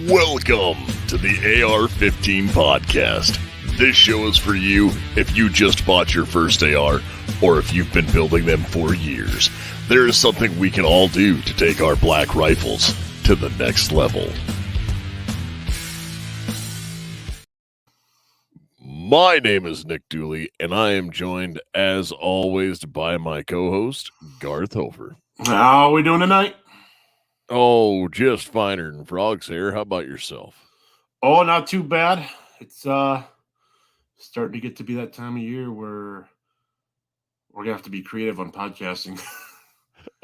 Welcome to the AR-15 podcast. This show is for you if you just bought your first AR or if you've been building them for years. There is something we can all do to take our black rifles to the next level. My name is Nick Dooley, and I am joined, as always, by my co-host, Garth Hofer. How are we doing tonight? Oh, just finer than frogs hair. How about yourself? Oh, not too bad. It's starting to get to be that time of year where we're gonna have to be creative on podcasting.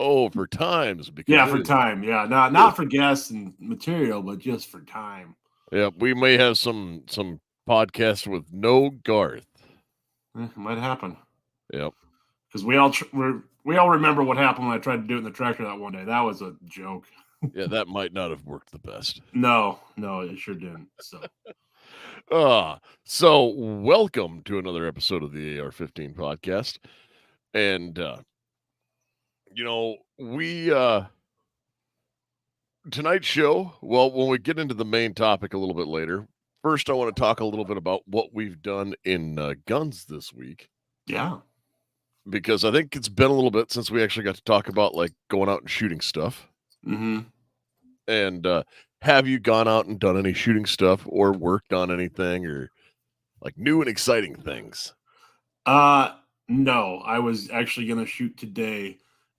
Oh, for times. Because yeah, for time. Yeah, not for guests and material, but just for time. Yeah, we may have some podcasts with no Garth. It might happen. Yep. Because we all remember what happened when I tried to do it in the tractor that one day. That was a joke. Yeah, that might not have worked the best. No, it sure didn't. So welcome to another episode of the AR-15 podcast. And we tonight's show, well, when we get into the main topic a little bit later, first I want to talk a little bit about what we've done in guns this week. Yeah. Because I think it's been a little bit since we actually got to talk about like going out and shooting stuff. Mm-hmm. And have you gone out and done any shooting stuff or worked on anything or like new and exciting things? No, I was actually gonna shoot today,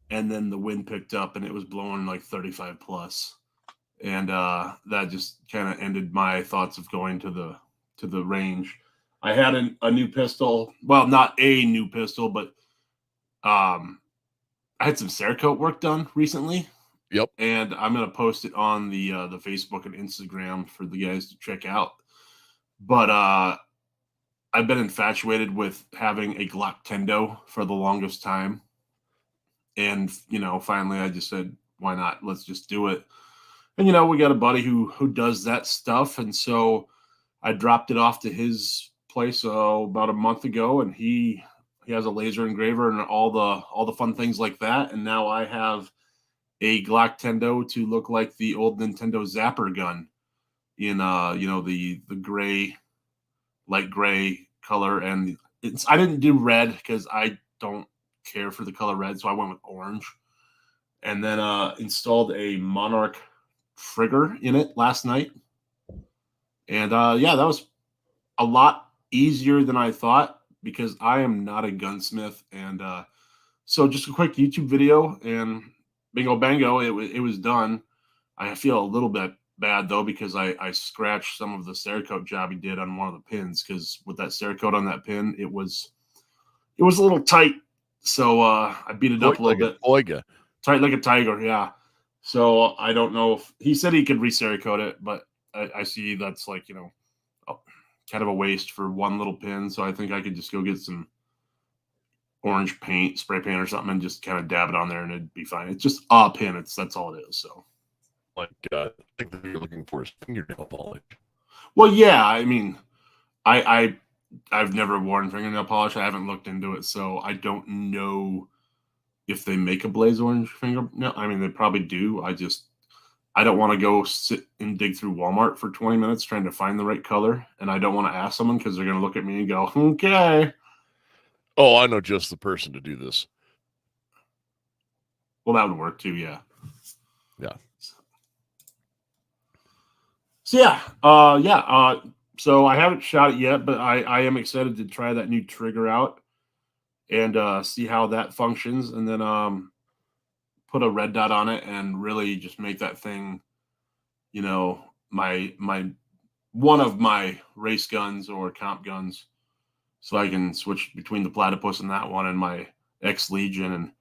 and then the wind picked up and it was blowing like 35 plus, and that just kind of ended my thoughts of going to the range. I had a new pistol, well, not a new pistol, but I had some Cerakote work done recently. Yep. And I'm gonna post it on the Facebook and Instagram for the guys to check out. But I've been infatuated with having a Glock Tendo for the longest time. And finally I just said, why not? Let's just do it. And we got a buddy who does that stuff, and so I dropped it off to his place about a month ago, and he has a laser engraver and all the fun things like that. And now I have a Glock Tendo to look like the old Nintendo Zapper gun in the gray, light gray color. And I didn't do red because I don't care for the color red, so I went with orange. And then installed a Monarch trigger in it last night. And that was a lot easier than I thought, because I am not a gunsmith. And so just a quick YouTube video, and bingo bango, it was done. I feel a little bit bad though, because I scratched some of the Cerakote job he did on one of the pins, because with that Cerakote on that pin, it was a little tight. So I beat it up a little bit. Oiga. Tight like a tiger, yeah. So I don't know if he said he could re-Cerakote it, but I see that's like, kind of a waste for one little pin. So I think I could just go get some orange paint, spray paint or something, and just kind of dab it on there and it'd be fine. It's just a pin. That's all it is. So like I think that you're looking for is fingernail polish. Well, yeah, I mean, I've never worn fingernail polish. I haven't looked into it, so I don't know if they make a blaze orange fingernail. I mean, they probably do. I don't want to go sit and dig through Walmart for 20 minutes trying to find the right color. And I don't want to ask someone, because they're going to look at me and go, okay. Oh, I know just the person to do this. Well, that would work too. Yeah. Yeah. So so I haven't shot it yet, but I am excited to try that new trigger out and see how that functions. And then put a red dot on it and really just make that thing, my one of my race guns or comp guns, so I can switch between the Platypus and that one and my X-Legion and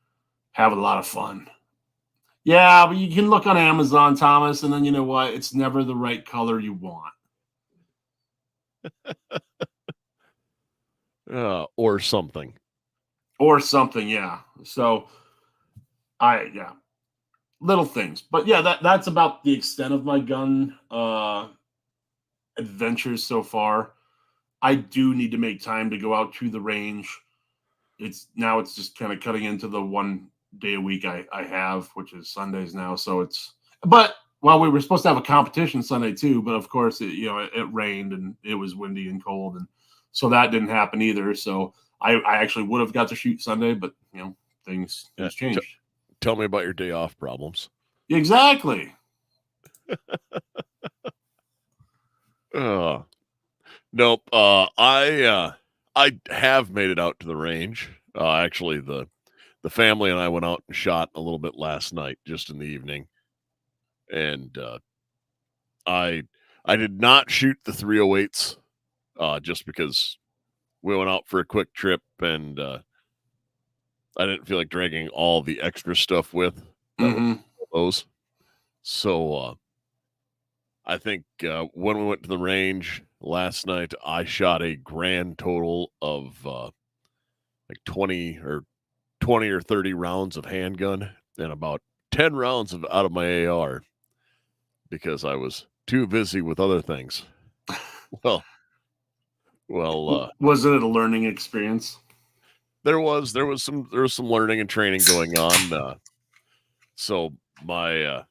have a lot of fun. Yeah, but you can look on Amazon, Thomas, and then you know what? It's never the right color you want. Or something. Yeah. So little things. But yeah, that's about the extent of my gun adventures so far. I do need to make time to go out to the range. It's just kind of cutting into the 1 day a week I have, which is Sundays now. So but Well, we were supposed to have a competition Sunday too, but of course, it rained and it was windy and cold, and so that didn't happen either. So I actually would have got to shoot Sunday, but things changed. Tell me about your day off problems. Exactly. Nope. I have made it out to the range. Actually, the family and I went out and shot a little bit last night, just in the evening, and I did not shoot the 308s, just because we went out for a quick trip, and I didn't feel like dragging all the extra stuff with those. So I think when we went to the range last night, I shot a grand total of like 20 or 30 rounds of handgun and about 10 rounds out of my AR because I was too busy with other things. Well, was it a learning experience? There was some learning and training going on. So my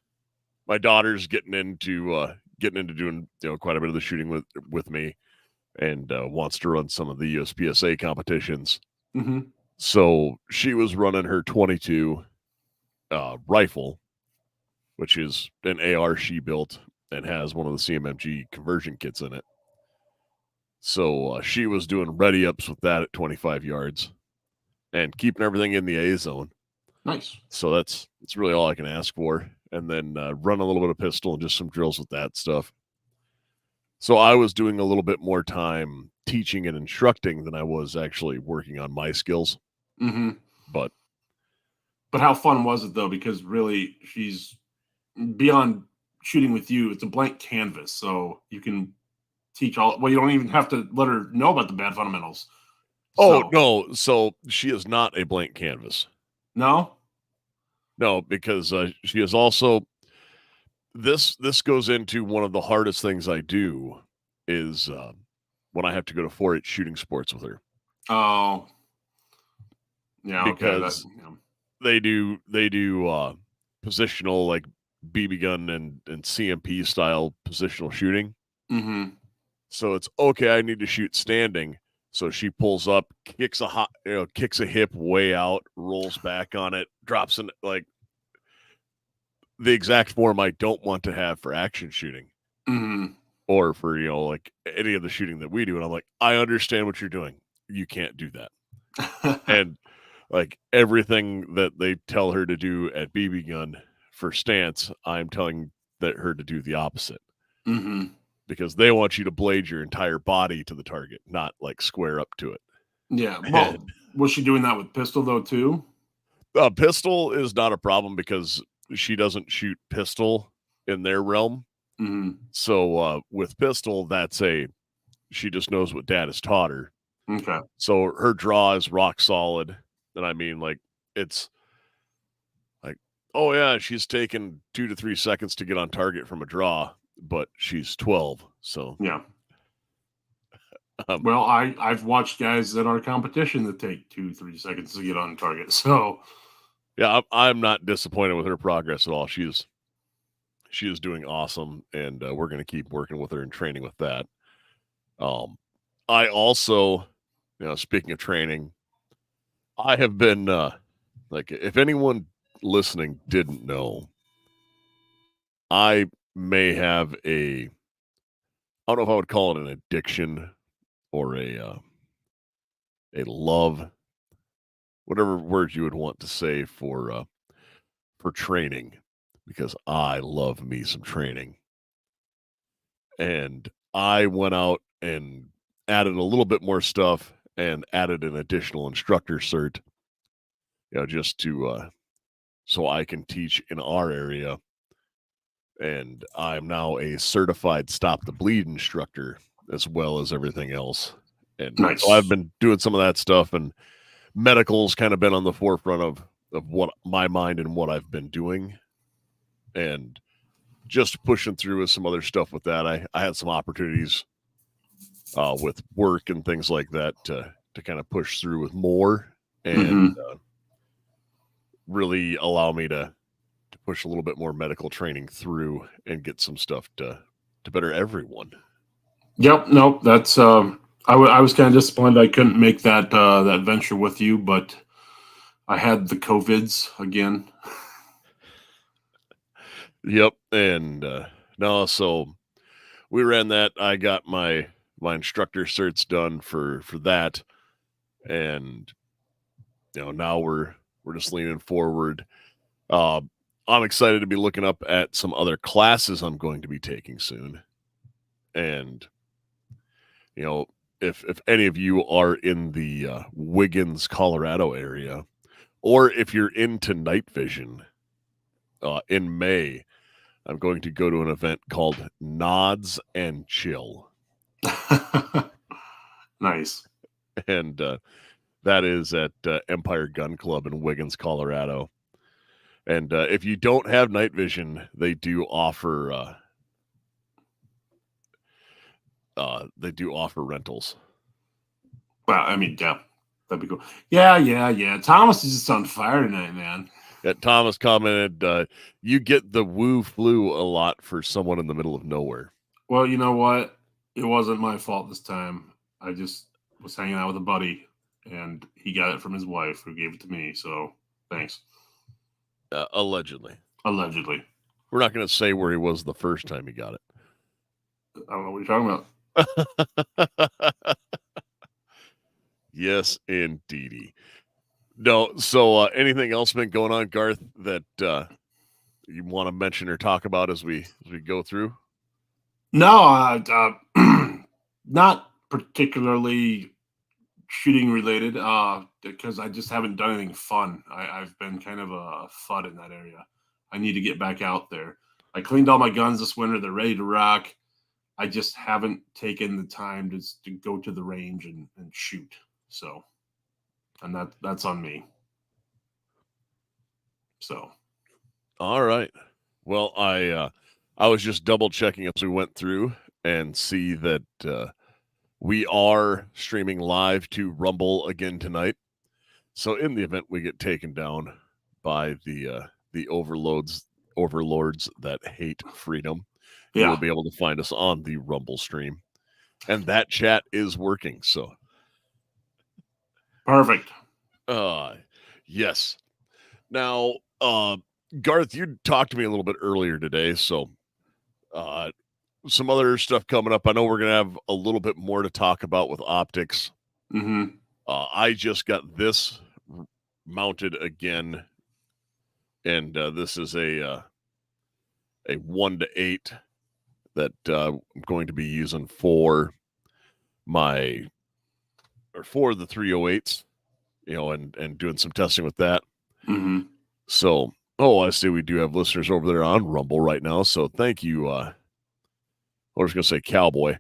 daughter's getting into doing quite a bit of the shooting with me, and wants to run some of the USPSA competitions. Mm-hmm. So she was running her 22 rifle, which is an AR she built and has one of the CMMG conversion kits in it. So she was doing ready ups with that at 25 yards and keeping everything in the A zone. Nice. So that's really all I can ask for. And then run a little bit of pistol and just some drills with that stuff. So I was doing a little bit more time teaching and instructing than I was actually working on my skills. Mm-hmm. But how fun was it though? Because really, she's beyond shooting with you. It's a blank canvas, so you can teach all. Well, you don't even have to let her know about the bad fundamentals. Oh, no. So she is not a blank canvas. No, because she is also this goes into one of the hardest things I do is when I have to go to 4-H shooting sports with her. Oh, yeah, because they do positional, like BB gun and CMP style positional shooting. Mm-hmm. So it's okay. I need to shoot standing. So she pulls up, kicks a hip way out, rolls back on it, drops in like the exact form I don't want to have for action shooting. Mm-hmm. Or for, like any of the shooting that we do. And I'm like, I understand what you're doing. You can't do that. And like everything that they tell her to do at BB gun for stance, I'm telling her to do the opposite. Mm-hmm. Because they want you to blade your entire body to the target, not like square up to it. Yeah. Well, was she doing that with pistol though too? Pistol is not a problem because she doesn't shoot pistol in their realm. Mm-hmm. So with pistol, she just knows what dad has taught her. Okay. So her draw is rock solid. And I mean, like, it's like, oh yeah, she's taken 2 to 3 seconds to get on target from a draw, but she's 12. So yeah. Well, I've watched guys at our competition that take 2-3 seconds to get on target. So yeah, I'm not disappointed with her progress at all. She is doing awesome, and we're going to keep working with her and training with that. I also, speaking of training, I have been like, if anyone listening didn't know, I may have I don't know if I would call it an addiction or a love, whatever words you would want to say for training, because I love me some training. And I went out and added a little bit more stuff and added an additional instructor cert, just to so I can teach in our area. And I'm now a certified stop the bleed instructor as well as everything else. And nice. So I've been doing some of that stuff, and medical's kind of been on the forefront of what my mind and what I've been doing, and just pushing through with some other stuff with that. I had some opportunities with work and things like that to kind of push through with more and really allow me to push a little bit more medical training through and get some stuff to better everyone. Yep. Nope. That's I was kind of disappointed I couldn't make that that venture with you, but I had the COVIDs again. Yep. And no, so we ran that. I got my instructor certs done for that, and now we're just leaning forward. I'm excited to be looking up at some other classes I'm going to be taking soon, and if any of you are in the Wiggins, Colorado area, or if you're into night vision, in May, I'm going to go to an event called Nods and Chill. Nice. And that is at Empire Gun Club in Wiggins, Colorado. And if you don't have night vision, they do offer rentals. Well, I mean, yeah, that'd be cool. Yeah. Thomas is just on fire tonight, man. Yeah, Thomas commented, you get the woo flu a lot for someone in the middle of nowhere. Well, you know what? It wasn't my fault this time. I just was hanging out with a buddy, and he got it from his wife, who gave it to me. So thanks. Allegedly. We're not going to say where he was the first time he got it. I don't know what you're talking about. Yes, indeedy. No, so anything else been going on, Garth, that you want to mention or talk about as we go through? No, not particularly shooting related, because I just haven't done anything fun. I've been kind of a FUD in that area. I need to get back out there. I cleaned all my guns this winter. They're ready to rock. I just haven't taken the time to go to the range and shoot. So, and that's on me. So, all right. Well, I was just double checking as we went through and see that we are streaming live to Rumble again tonight. So in the event we get taken down by the overlords that hate freedom, you'll be able to find us on the Rumble stream. And that chat is working, so perfect. Yes. Now, Garth, you talked to me a little bit earlier today, so some other stuff coming up. I know we're going to have a little bit more to talk about with optics. Mm-hmm. I just got this mounted again, and this is a 1-8 that I'm going to be using for the 308s, and doing some testing with that. Mm-hmm. So, I see we do have listeners over there on Rumble right now, so thank you. I was going to say cowboy.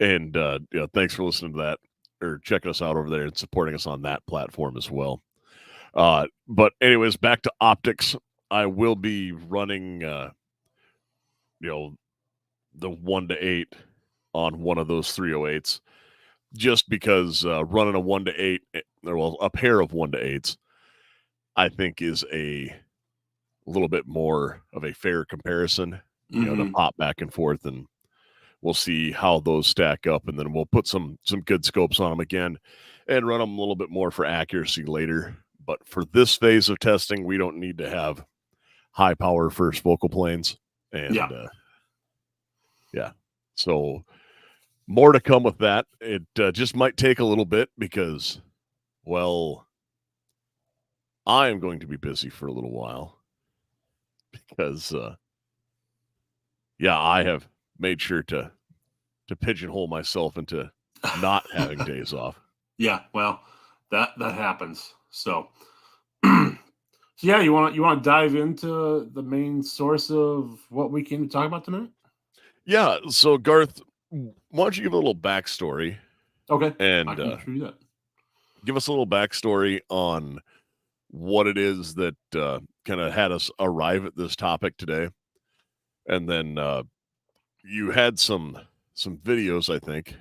and thanks for listening to that, or checking us out over there and supporting us on that platform as well. But anyways, back to optics. I will be running, the 1-8 on one of those 308s, just because running a 1-8, a pair of 1-8s, I think is a little bit more of a fair comparison, to pop back and forth, and we'll see how those stack up, and then we'll put some good scopes on them again and run them a little bit more for accuracy later. But for this phase of testing, we don't need to have high power first focal planes. And so more to come with that. It just might take a little bit because, well, I am going to be busy for a little while because, I have made sure to pigeonhole myself into not having days off. Yeah, well, that happens. So, yeah, you want to dive into the main source of what we came to talk about tonight? Yeah. So, Garth, why don't you give a little backstory? Okay. And I can do that. Give us a little backstory on what it is that kind of had us arrive at this topic today. And then you had some videos, I think,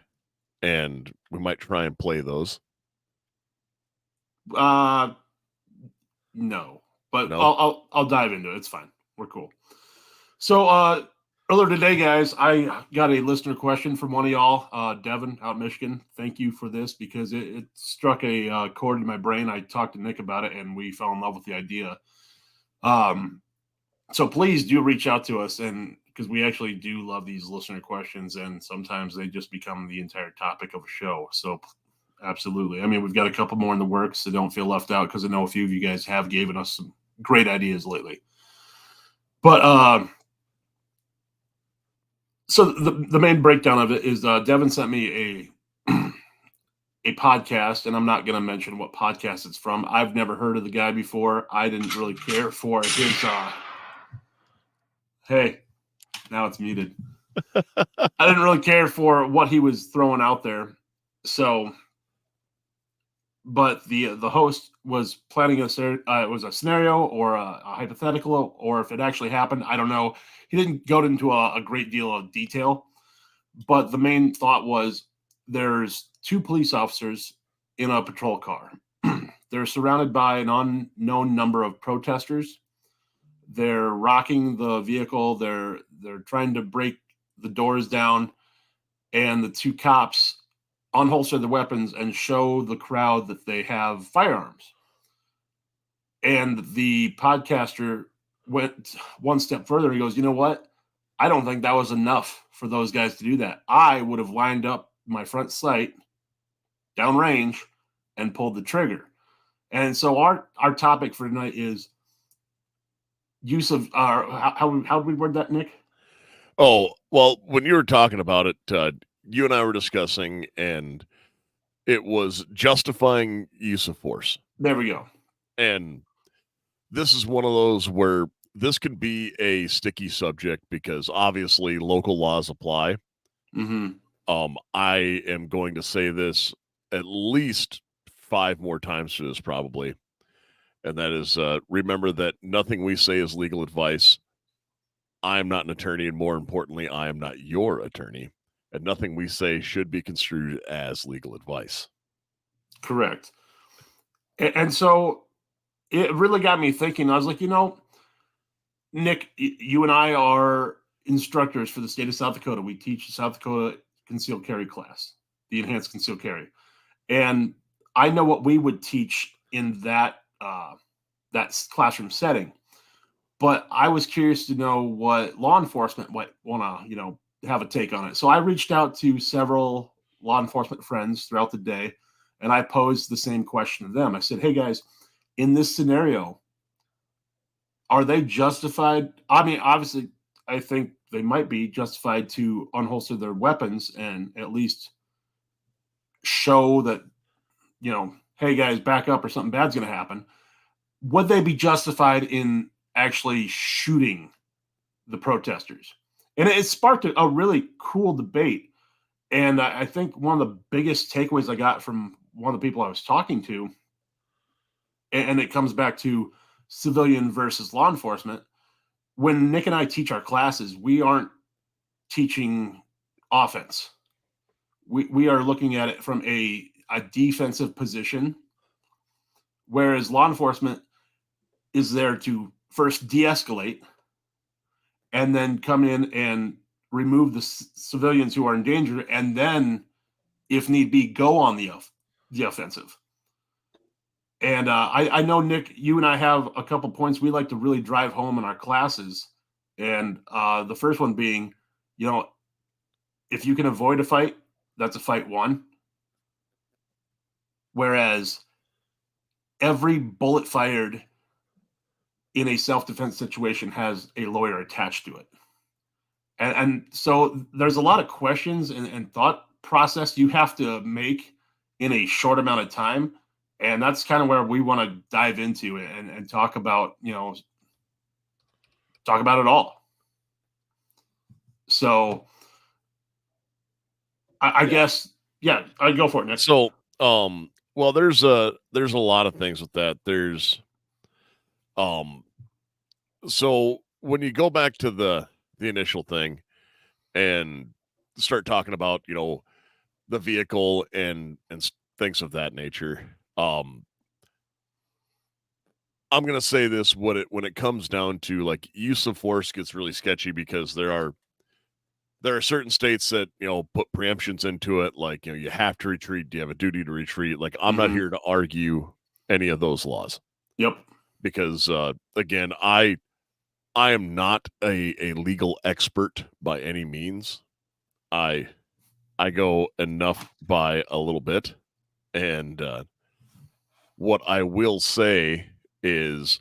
and we might try and play those. No, but No? I'll dive into it. It's fine. We're cool. So earlier today, guys, I got a listener question from one of y'all, Devin out in Michigan. Thank you for this because it struck a chord in my brain. I talked to Nick about it, and we fell in love with the idea. So please do reach out to us, and because we actually do love these listener questions, and sometimes they just become the entire topic of a show. So absolutely. I mean, we've got a couple more in the works, so don't feel left out because I know a few of you guys have given us some great ideas lately. But so the main breakdown of it is Devin sent me a podcast, and I'm not going to mention what podcast it's from. I've never heard of the guy before. I didn't really care for his. Hey, now it's muted. I didn't really care for what he was throwing out there. So, but the host was planning it was a scenario or a hypothetical, or if it actually happened, I don't know. He didn't go into a great deal of detail, but the main thought was there's two police officers in a patrol car. They're surrounded by an unknown number of protesters. They're rocking the vehicle. They're trying to break the doors down, and the two cops unholster their weapons and show the crowd that they have firearms. And the podcaster went one step further. He goes, "You know what? I don't think that was enough for those guys to do that. I would have lined up my front sight downrange and pulled the trigger." And so our topic for tonight is use of how do we word that, Nick? Oh, well, when you were talking about it, you and I were discussing, and it was justifying use of force. There we go. And this is one of those where this can be a sticky subject because obviously local laws apply. Mm-hmm. I am going to say this at least 5 more times for this probably. And that is remember that nothing we say is legal advice. I am not an attorney, and more importantly, I am not your attorney. And nothing we say should be construed as legal advice. Correct. And so it really got me thinking. I was like, Nick, you and I are instructors for the state of South Dakota. We teach the South Dakota concealed carry class, the enhanced concealed carry. And I know what we would teach in that classroom setting. But I was curious to know what law enforcement might want to, have a take on it. So I reached out to several law enforcement friends throughout the day, and I posed the same question to them. I said, "Hey guys, in this scenario, are they justified?" I mean, obviously, I think they might be justified to unholster their weapons and at least show that, hey guys, back up or something bad's going to happen. Would they be justified in actually shooting the protesters? And it sparked a really cool debate. And I think one of the biggest takeaways I got from one of the people I was talking to, and it comes back to civilian versus law enforcement. When Nick and I teach our classes, we aren't teaching offense. We are looking at it from a defensive position, whereas law enforcement is there to first de-escalate and then come in and remove the civilians who are in danger, and then, if need be, go on the offensive. And I know, Nick, you and I have a couple points we like to really drive home in our classes. And the first one being, if you can avoid a fight, that's a fight won. Whereas every bullet fired in a self-defense situation has a lawyer attached to it. And so there's a lot of questions and thought process you have to make in a short amount of time. And that's kind of where we want to dive into it and talk about, talk about it all. So I guess, yeah, I'd go for it, Nick. So, well, there's a lot of things with that. There's, so when you go back to the initial thing and start talking about, the vehicle and things of that nature, I'm gonna say this: when it comes down to like use of force gets really sketchy because there are certain states that put preemptions into it, like you have to retreat. Do you have a duty to retreat? Like I'm not Mm-hmm. here to argue any of those laws Yep. because again, I am not a legal expert by any means. I I go enough by a little bit, and what I will say is,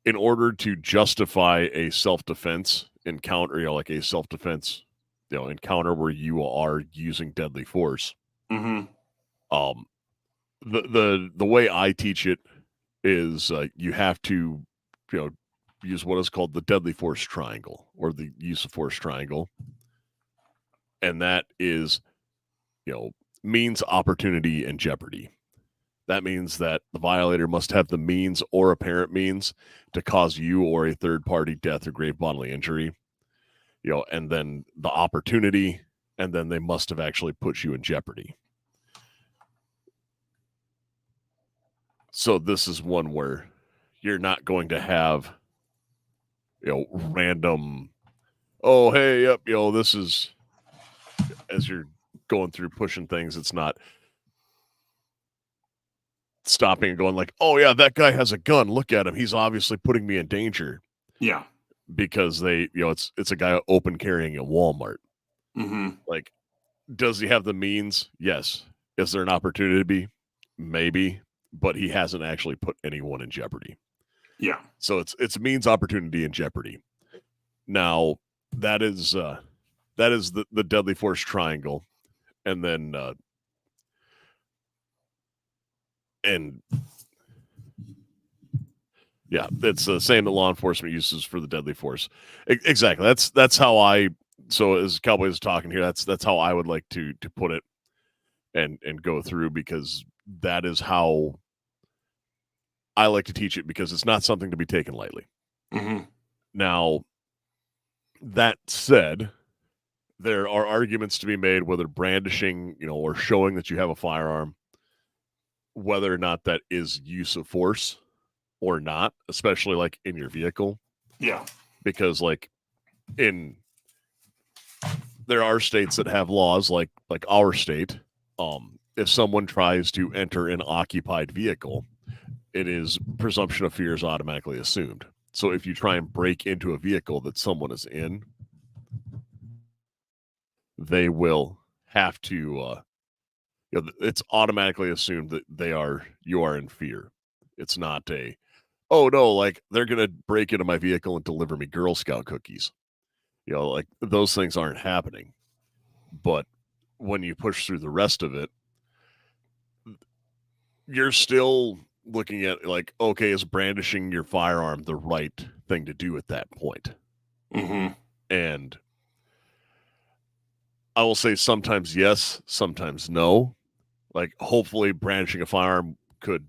in order to justify a self-defense encounter, like a self-defense, encounter where you are using deadly force, Mm-hmm. um, the way I teach it is you have to, you know, use what is called the deadly force triangle or the use of force triangle, and that is, you know, means, opportunity, and jeopardy. That means that the violator must have the means or apparent means to cause you or a third party death or grave bodily injury, and then the opportunity, and then they must have actually put you in jeopardy. So this is one where you're not going to have, random, oh, hey, yep, this is, as you're going through pushing things, it's not stopping and going like, oh, yeah, that guy has a gun. Look at him. He's obviously putting me in danger. Yeah. Because they, it's a guy open carrying at Walmart. Mm-hmm. Like, does he have the means? Yes. Is there an opportunity to be? Maybe, but he hasn't actually put anyone in jeopardy. Yeah. So it's means, opportunity, and jeopardy. Now that is the deadly force triangle, and then and yeah, it's the same that law enforcement uses for the deadly force. Exactly. That's how I. So as Cowboys is talking here, that's how I would like to put it and go through, because that is how I like to teach it, because it's not something to be taken lightly. Mm-hmm. Now, that said, there are arguments to be made whether brandishing, or showing that you have a firearm, whether or not that is use of force or not, especially like in your vehicle. Yeah. Because like there are states that have laws like our state. If someone tries to enter an occupied vehicle, it is presumption of fear is automatically assumed. So if you try and break into a vehicle that someone is in, they will have to. It's automatically assumed that you are in fear. It's not oh no, like they're gonna break into my vehicle and deliver me Girl Scout cookies. Like those things aren't happening. But when you push through the rest of it, you're still looking at like, okay, is brandishing your firearm the right thing to do at that point? Mm-hmm. And I will say sometimes yes, sometimes no. Like hopefully brandishing a firearm could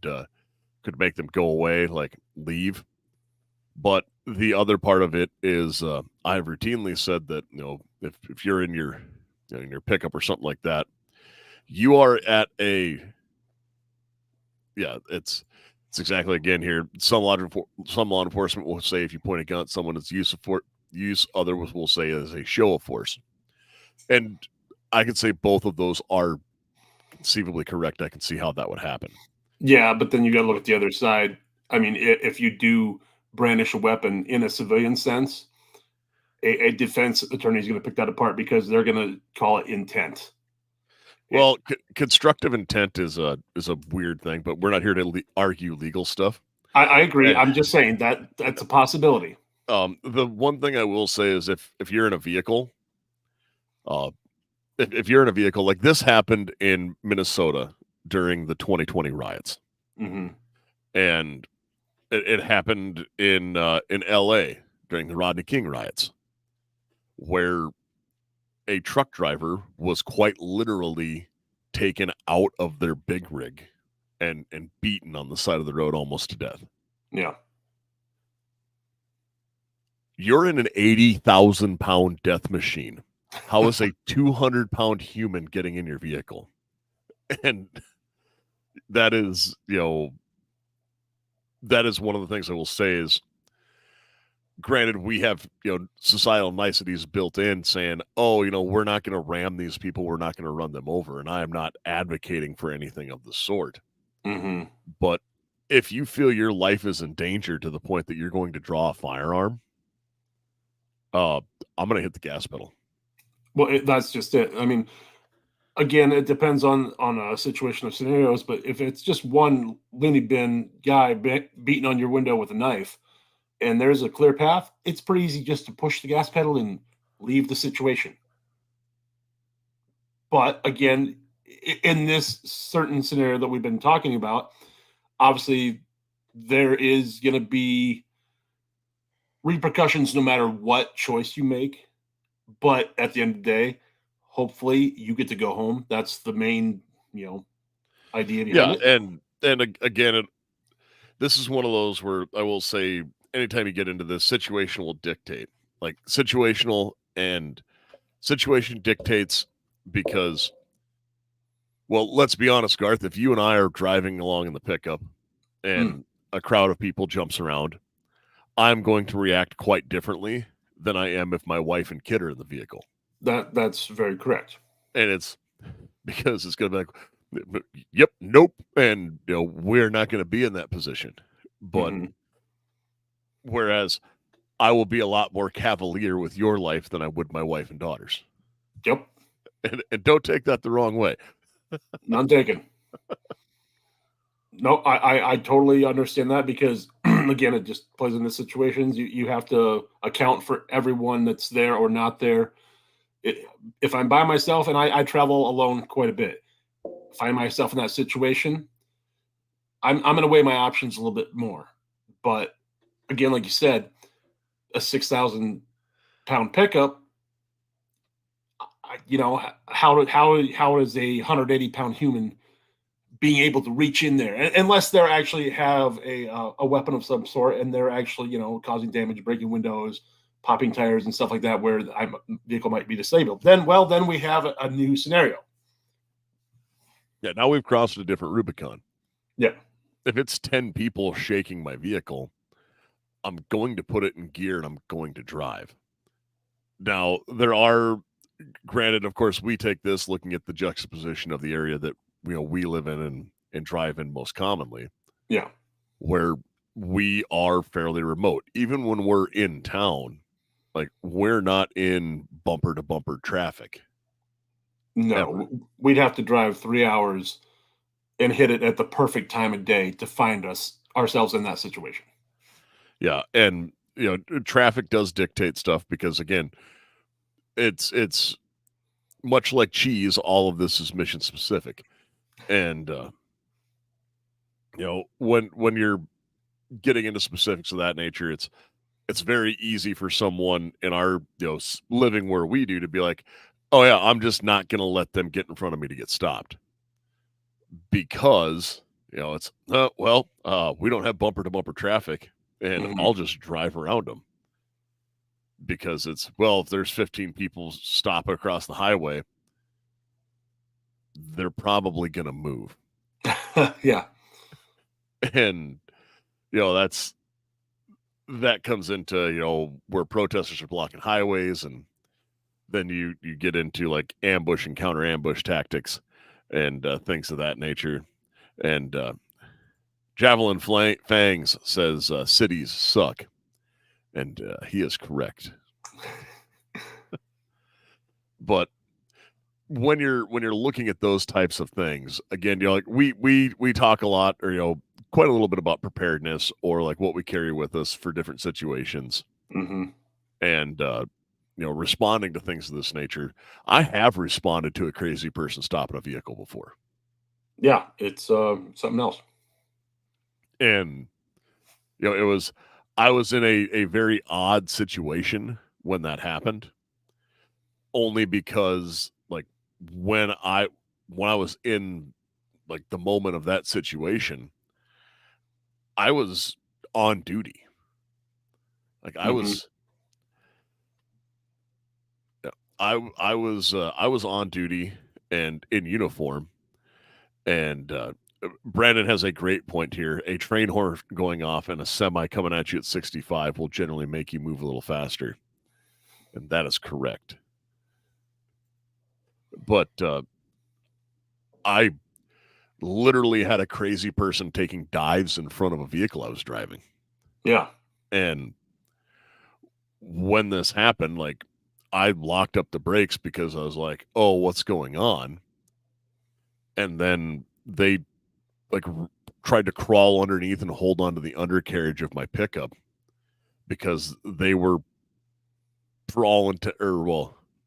make them go away, like leave. But the other part of it is I've routinely said that if you're in your in your pickup or something like that, you are at a it's exactly again here. Some law enforcement will say if you point a gun at someone, it's use of use. Others will say as a show of force, and I can say both of those are conceivably correct. I can see how that would happen. Yeah, but then you got to look at the other side. I mean, if you do brandish a weapon in a civilian sense, a defense attorney is going to pick that apart because they're going to call it intent. Well, constructive intent is a weird thing, but we're not here to argue legal stuff. I agree. And, I'm just saying that's a possibility. the one thing I will say is if you're in a vehicle, if you're in a vehicle, like this happened in Minnesota during the 2020 riots, Mm-hmm. and it happened in L.A. during the Rodney King riots, where a truck driver was quite literally taken out of their big rig and beaten on the side of the road almost to death. Yeah. You're in an 80,000-pound death machine. How is a 200-pound human getting in your vehicle? And that is, that is one of the things I will say is, granted, we have, societal niceties built in saying, oh, we're not going to ram these people, we're not going to run them over, and I am not advocating for anything of the sort. Mm-hmm. But if you feel your life is in danger to the point that you're going to draw a firearm, I'm going to hit the gas pedal. Well, that's just it. I mean, again, it depends on a situation of scenarios, but if it's just one loony bin guy beating on your window with a knife and there's a clear path, it's pretty easy just to push the gas pedal and leave the situation. But again, in this certain scenario that we've been talking about, obviously there is going to be repercussions no matter what choice you make. But at the end of the day, hopefully you get to go home. That's the main, idea behind Yeah, it. and again, this is one of those where I will say, anytime you get into this, situation will dictate. Like and situation dictates because, well, let's be honest, Garth, if you and I are driving along in the pickup Mm, and a crowd of people jumps around, I'm going to react quite differently than I am if my wife and kid are in the vehicle. that's very correct. And it's because it's going to be like, yep, nope. And, we're not going to be in that position. But Hmm. whereas I will be a lot more cavalier with your life than I would my wife and daughters. Yep, And don't take that the wrong way. none taken. No, I totally understand that because again, it just plays into situations. You have to account for everyone that's there or not there. It, if I'm by myself and I travel alone quite a bit, find myself in that situation, I'm going to weigh my options a little bit more. But again, like you said, a 6,000 pound pickup, how is a 180 pound human being able to reach in there unless they actually have a weapon of some sort and they're actually causing damage, breaking windows, popping tires and stuff like that, where the vehicle might be disabled. Then we have a new scenario. Yeah, now we've crossed a different Rubicon. Yeah. If it's 10 people shaking my vehicle, I'm going to put it in gear and I'm going to drive. Now, granted, of course, we take this looking at the juxtaposition of the area that we live in and drive in most commonly, Yeah. where we are fairly remote. Even when we're in town, like we're not in bumper to bumper traffic ever. No, we'd have to drive 3 hours and hit it at the perfect time of day to find ourselves in that situation. Yeah, and traffic does dictate stuff because again, it's much like cheese. All of this is mission specific, and when you're getting into specifics of that nature, it's very easy for someone in our living where we do to be like, oh yeah, I'm just not going to let them get in front of me to get stopped because it's we don't have bumper to bumper traffic and Mhm. I'll just drive around them because if there's 15 people stopping across the highway, they're probably going to move. Yeah. And that comes into where protesters are blocking highways, and then you get into like ambush and counter ambush tactics and things of that nature. And Javelin Fangs says cities suck, and he is correct. But when you're looking at those types of things, again, like we talk a lot, or quite a little bit about preparedness, or like what we carry with us for different situations, Hmm. and responding to things of this nature. I have responded to a crazy person stopping a vehicle before, Yeah, it's something else. and it was I was in a very odd situation when that happened, only because like when I when I was in like the moment of that situation, I was on duty. Like Hmm. I was on duty and in uniform, and Brandon has a great point here. A train horn going off and a semi coming at you at 65 will generally make you move a little faster. And that is correct. But I literally had a crazy person taking dives in front of a vehicle I was driving. Yeah. And when this happened, like, I locked up the brakes because I was like, oh, what's going on? And then they like tried to crawl underneath and hold onto the undercarriage of my pickup because they were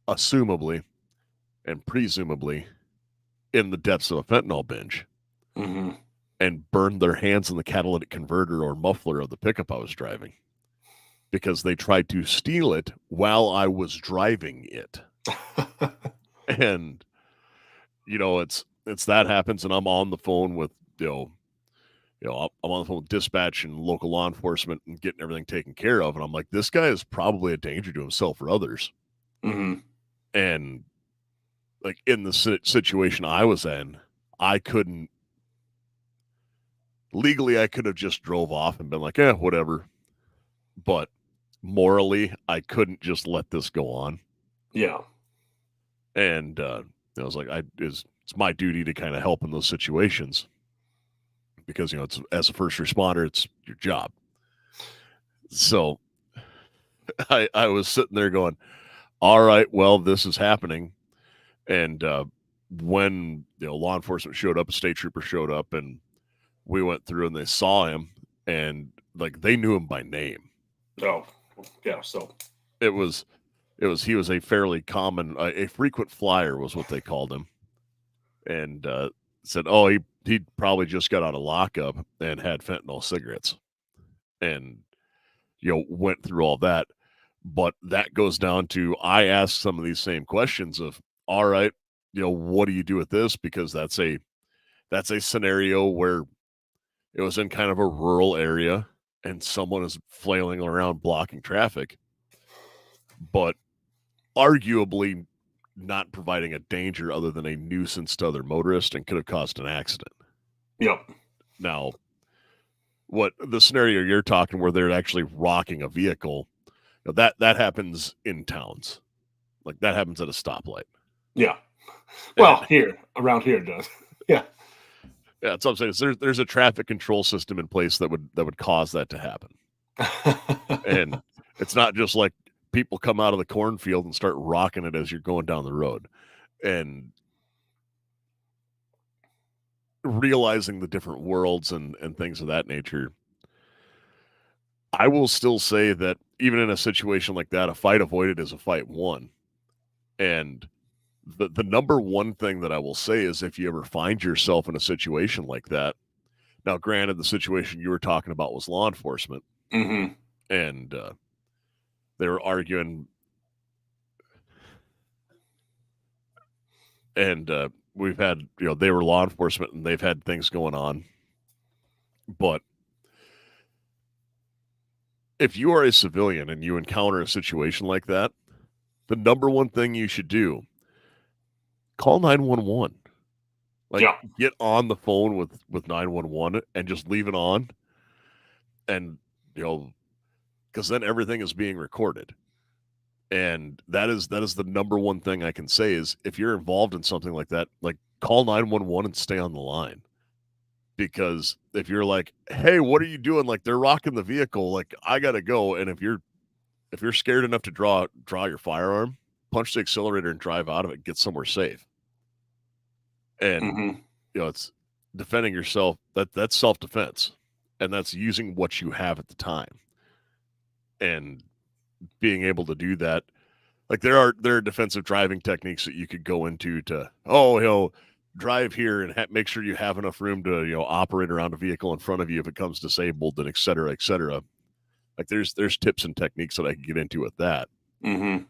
assumably and presumably in the depths of a fentanyl binge, and burned their hands in the catalytic converter or muffler of the pickup I was driving because they tried to steal it while I was driving it. And it's that happens, and I'm on the phone with I'm on the phone with dispatch and local law enforcement and getting everything taken care of, and I'm like, this guy is probably a danger to himself or others. And like in the situation I was in, I couldn't legally, I could have just drove off and been like, whatever. But morally, I couldn't just let this go on. Yeah. And I was like, it's my duty to kind of help in those situations because, it's as a first responder, it's your job. So I was sitting there going, all right, well, this is happening. And when law enforcement showed up, a state trooper showed up, and we went through and they saw him, and like they knew him by name. Oh, yeah. So he was a fairly common, a frequent flyer was what they called him, and said, oh, he probably just got out of lockup and had fentanyl cigarettes, and went through all that. But that goes down to, I asked some of these same questions of, all right, what do you do with this? Because that's a scenario where it was in kind of a rural area and someone is flailing around blocking traffic, but arguably not providing a danger other than a nuisance to other motorists and could have caused an accident. Yep. Now, what the scenario you're talking where they're actually rocking a vehicle, that happens in towns. Like that happens at a stoplight. Yeah. Well, around here it does. Yeah. Yeah, that's what I'm saying. There's a traffic control system in place that would cause that to happen. And it's not just like people come out of the cornfield and start rocking it as you're going down the road. And realizing the different worlds and things of that nature, I will still say that even in a situation like that, a fight avoided is a fight won. And the number one thing that I will say is if you ever find yourself in a situation like that, now granted the situation you were talking about was law enforcement, and they were arguing, and we've had, they were law enforcement and they've had things going on. But if you are a civilian and you encounter a situation like that, the number one thing you should do, call 911. Get on the phone with 911 and just leave it on. And, because then everything is being recorded. And that is the number one thing I can say is if you're involved in something like that, like call 911 and stay on the line. Because if you're like, hey, what are you doing? Like they're rocking the vehicle, like I gotta go. And if you're scared enough to draw your firearm, punch the accelerator and drive out of it, get somewhere safe. And it's defending yourself. That's self-defense. And that's using what you have at the time. And being able to do that. Like there are defensive driving techniques that you could go into to, drive here and make sure you have enough room to, operate around a vehicle in front of you if it comes disabled, and et cetera, et cetera. Like there's tips and techniques that I can get into with that.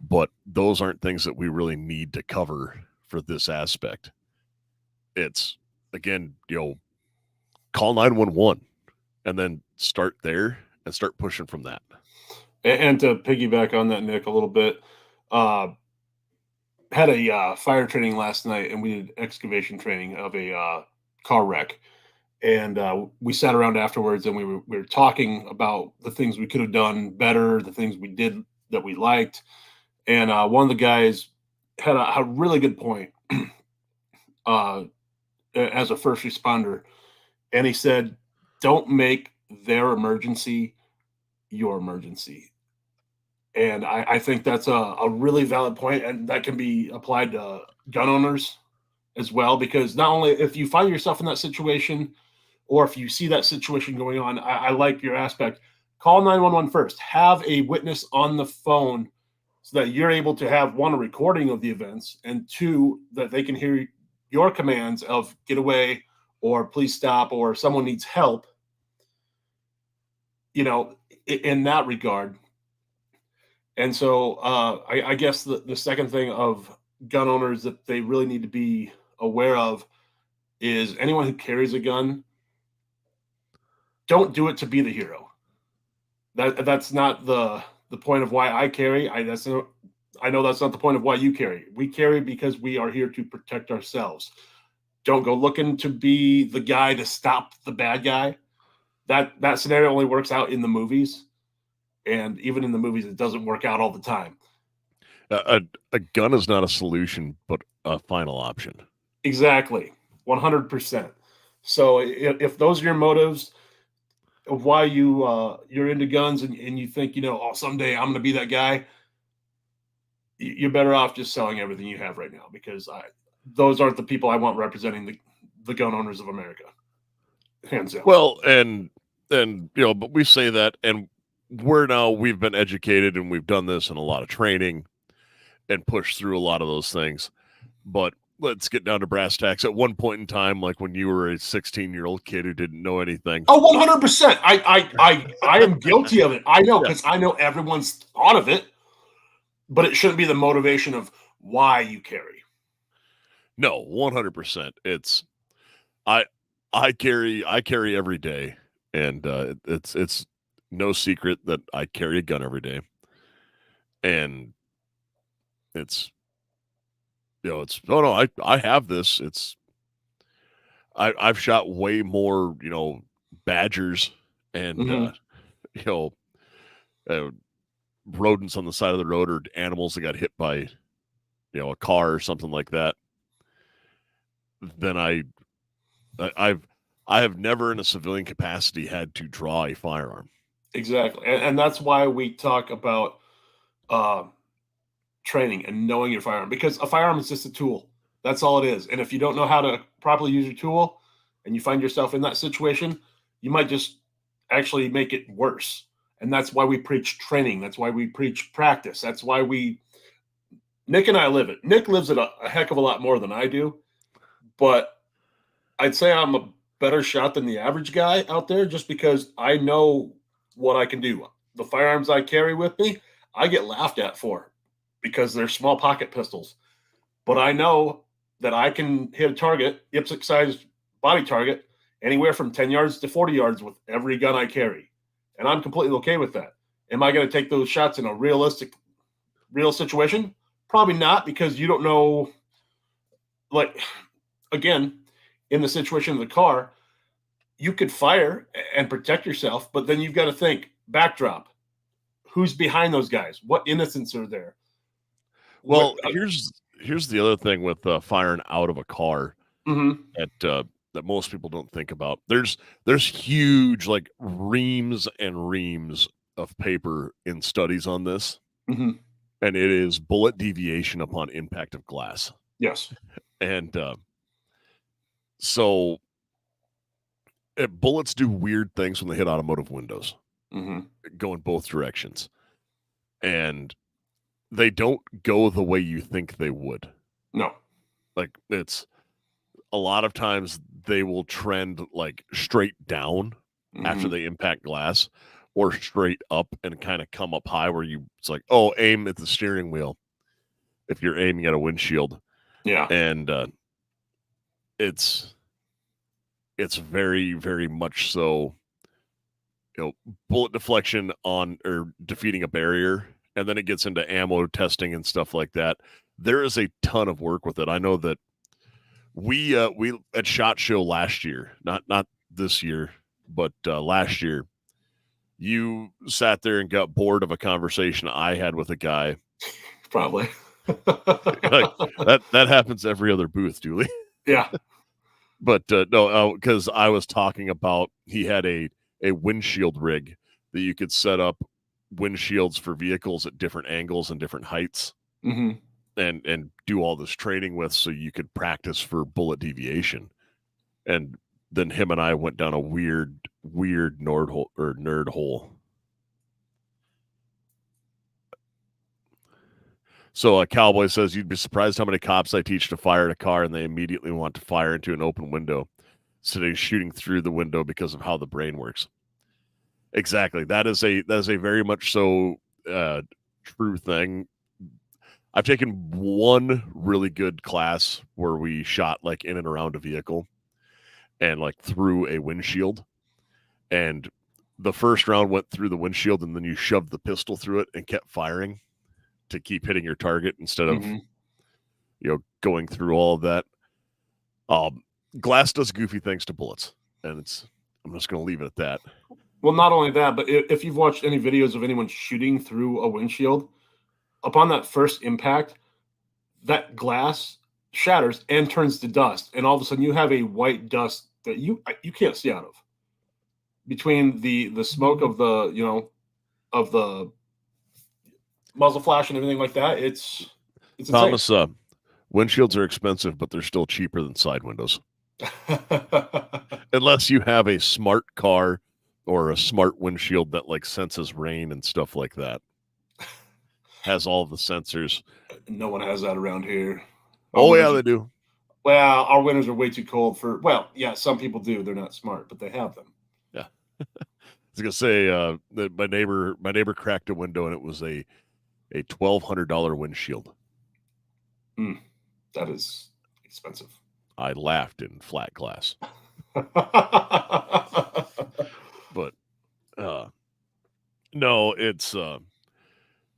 But those aren't things that we really need to cover for this aspect. It's, again, call 911 and then start there and start pushing from that. And to piggyback on that, Nick, a little bit, had a fire training last night, and we did excavation training of a car wreck. And we sat around afterwards, and we were talking about the things we could have done better, the things we did that we liked. And one of the guys had a really good point as a first responder, and he said, "Don't make their emergency your emergency." And I think that's a really valid point, and that can be applied to gun owners as well, because not only if you find yourself in that situation, or if you see that situation going on, I like your aspect. Call 911 first. Have a witness on the phone so that you're able to have, one, a recording of the events, and two, that they can hear your commands of get away or please stop or someone needs help, in that regard. And so I guess the second thing of gun owners that they really need to be aware of is anyone who carries a gun, don't do it to be the hero. That's not the point of why I carry. I know that's not the point of why you carry. We carry because we are here to protect ourselves. Don't go looking to be the guy to stop the bad guy. That scenario only works out in the movies, and even in the movies, it doesn't work out all the time. A gun is not a solution, but a final option. Exactly, 100%. So if those are your motives of why you're into guns, and you think, oh, someday I'm going to be that guy, you're better off just selling everything you have right now, because those aren't the people I want representing the gun owners of America. Hands down. Well, and but we say that, and we've been educated, and we've done this in a lot of training and pushed through a lot of those things. But let's get down to brass tacks. At one point in time, like when you were a 16-year-old kid who didn't know anything. Oh, 100%. I am guilty of it. I know, because I know everyone's thought of it, but it shouldn't be the motivation of why you carry. No, 100%. It's I carry every day, and it's no secret that I carry a gun every day, and it's I have this. I've shot way more badgers and rodents on the side of the road, or animals that got hit by a car or something like that, than I have never in a civilian capacity had to draw a firearm. Exactly. And that's why we talk about training and knowing your firearm, because a firearm is just a tool. That's all it is. And if you don't know how to properly use your tool and you find yourself in that situation, you might just actually make it worse. And that's why we preach training. That's why we preach practice. That's why Nick and I live it. Nick lives it a heck of a lot more than I do, but I'd say I'm a better shot than the average guy out there, just because I know what I can do. The firearms I carry with me, I get laughed at for, because they're small pocket pistols. But I know that I can hit a target, Ipswich-sized body target, anywhere from 10 yards to 40 yards with every gun I carry. And I'm completely okay with that. Am I going to take those shots in a real situation? Probably not, because you don't know, again, in the situation of the car, you could fire and protect yourself, but then you've got to think, backdrop. Who's behind those guys? What innocents are there? Well, here's the other thing with firing out of a car that most people don't think about. There's huge, like, reams and reams of paper in studies on this, and it is bullet deviation upon impact of glass. Yes, and so bullets do weird things when they hit automotive windows, go in both directions, and they don't go the way you think they would. No. Like, it's a lot of times they will trend like straight down after they impact glass, or straight up and kind of come up high where it's like, oh, aim at the steering wheel if you're aiming at a windshield. Yeah. And it's very, very much so, bullet deflection on or defeating a barrier. And then it gets into ammo testing and stuff like that. There is a ton of work with it. I know that we at SHOT Show last year, not this year, but last year, you sat there and got bored of a conversation I had with a guy. Probably. Like that happens every other booth, Julie. Yeah. But no, because I was talking about he had a windshield rig that you could set up windshields for vehicles at different angles and different heights, Mm-hmm. and do all this training with, so you could practice for bullet deviation. And then him and I went down a weird nerd hole. So a cowboy says, you'd be surprised how many cops I teach to fire at a car and they immediately want to fire into an open window instead of shooting through the window because of how the brain works. Exactly. That is a very much so true thing. I've taken one really good class where we shot like in and around a vehicle and like through a windshield. And the first round went through the windshield, and then you shoved the pistol through it and kept firing to keep hitting your target instead of going through all of that. Glass does goofy things to bullets, and I'm just going to leave it at that. Well, not only that, but if you've watched any videos of anyone shooting through a windshield, upon that first impact, that glass shatters and turns to dust, and all of a sudden you have a white dust that you can't see out of. Between the smoke of the of the muzzle flash and everything like that, it's Thomas. Windshields are expensive, but they're still cheaper than side windows, unless you have a smart car or a smart windshield that like senses rain and stuff like that. Has all the sensors. No one has that around here. They do. Well, our winters are way too cold for. Well, yeah, some people do. They're not smart, but they have them. Yeah. I was gonna say that my neighbor cracked a window, and it was a $1,200 windshield. That is expensive. I laughed in flat glass. But no, it's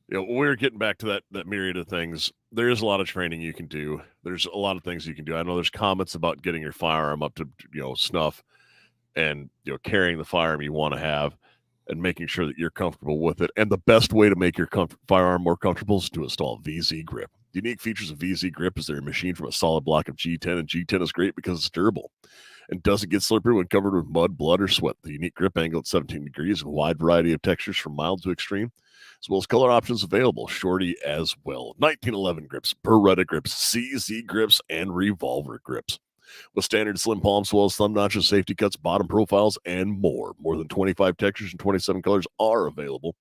we're getting back to that myriad of things. There's a lot of training you can do. There's a lot of things you can do. I know there's comments about getting your firearm up to snuff, and carrying the firearm you want to have, and making sure that you're comfortable with it. And the best way to make your firearm more comfortable is to install VZ Grip. The unique features of VZ Grip is they're machined from a solid block of G10, and G10 is great because it's durable and doesn't get slippery when covered with mud, blood, or sweat. The unique grip angle at 17 degrees, a wide variety of textures from mild to extreme, as well as color options available, shorty as well. 1911 grips, Beretta grips, CZ grips, and revolver grips. With standard slim palms, as well as thumb notches, safety cuts, bottom profiles, and more. More than 25 textures and 27 colors are available.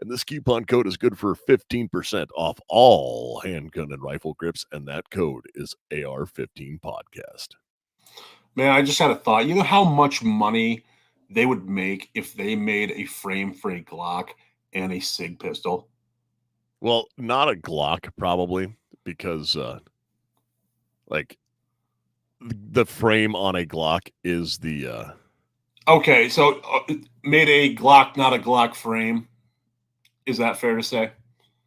And this coupon code is good for 15% off all handgun and rifle grips, and that code is AR-15 podcast. Man, I just had a thought. You know how much money they would make if they made a frame for a Glock and a SIG pistol? Well, not a Glock, probably, because like the frame on a Glock is the Okay, so made a Glock, not a Glock frame. Is that fair to say?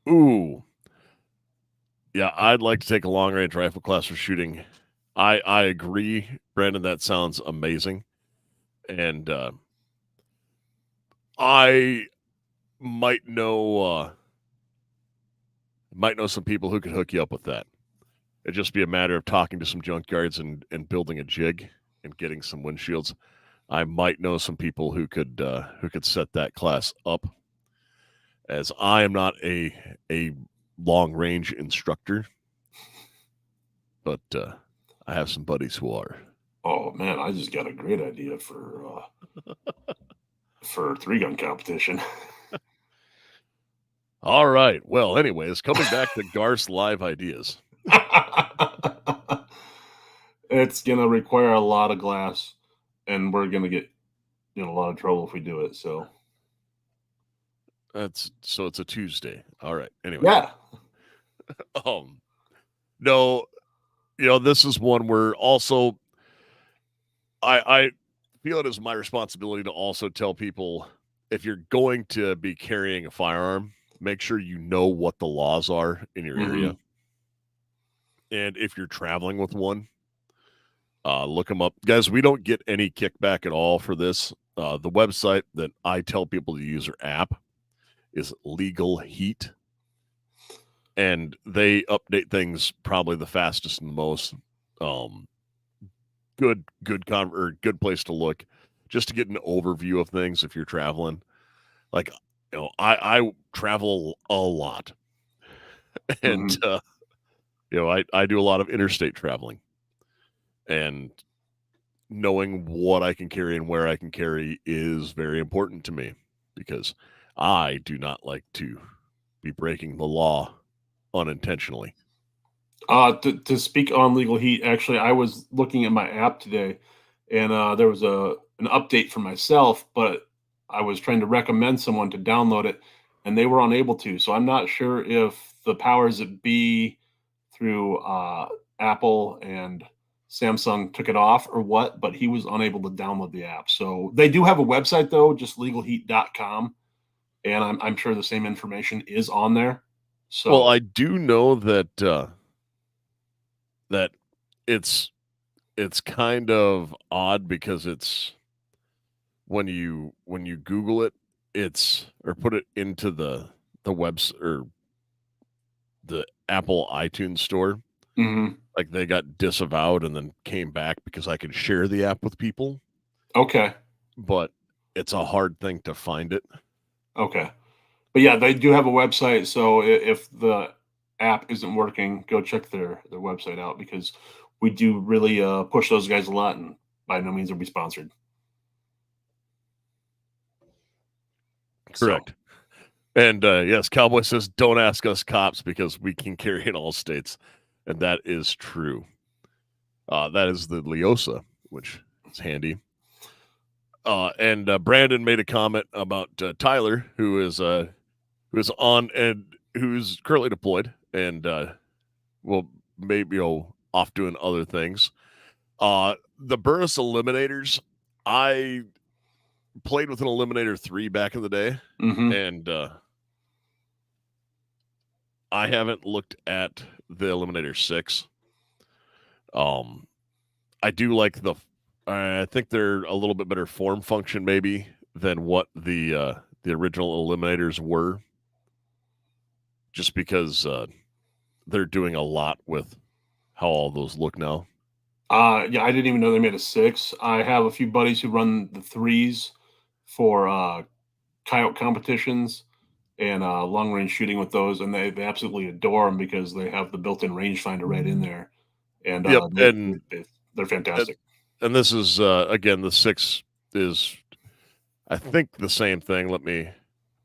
Ooh. Yeah, I'd like to take a long-range rifle class for shooting. I agree, Brandon. That sounds amazing. And I might know some people who could hook you up with that. It'd just be a matter of talking to some junkyards and building a jig and getting some windshields. I might know some people who could set that class up, as I am not a long range instructor, but I have some buddies who are. Oh man, I just got a great idea for 3-gun competition. All right. Well, anyways, coming back to Garth's live ideas. It's gonna require a lot of glass, and we're gonna get in a lot of trouble if we do it. So it's a Tuesday. All right. Anyway. Yeah. No, this is one where also I feel it is my responsibility to also tell people, if you're going to be carrying a firearm, make sure you know what the laws are in your area. And if you're traveling with one, Look them up. Guys, we don't get any kickback at all for this. The website that I tell people to use their app is Legal Heat. And they update things probably the fastest and the most. Good place to look just to get an overview of things if you're traveling. Like, I travel a lot. And, I do a lot of interstate traveling. And knowing what I can carry and where I can carry is very important to me because I do not like to be breaking the law unintentionally. To speak on Legal Heat, actually, I was looking at my app today, and there was an update for myself, but I was trying to recommend someone to download it, and they were unable to. So I'm not sure if the powers that be through Apple and Samsung took it off or what, but he was unable to download the app. So they do have a website though, just legalheat.com, and I'm sure the same information is on there. So Well, I do know that that it's kind of odd because it's when you Google it, it's or put it into the webs or the Apple iTunes store, mhm. like they got disavowed and then came back because I could share the app with people, Okay. but it's a hard thing to find it. Okay. But yeah, they do have a website. So if the app isn't working, go check their website out because we do really push those guys a lot, and by no means are we sponsored. So Correct. And yes, Cowboy says, "Don't ask us cops because we can carry in all states," and that is true. That is the Leosa, which is handy. And Brandon made a comment about Tyler, who is on and who's currently deployed and will maybe off doing other things. The Burris Eliminators, I played with an Eliminator 3 back in the day, mhm. and I haven't looked at the Eliminator 6. I do like I think they're a little bit better form function maybe than what the original Eliminators were, just because they're doing a lot with how all those look now. Yeah, I didn't even know they made a 6. I have a few buddies who run the 3s for coyote competitions and long range shooting with those, and they absolutely adore them because they have the built in rangefinder right in there, and Yep, they're and, fantastic. and this is again the 6 is I think the same thing.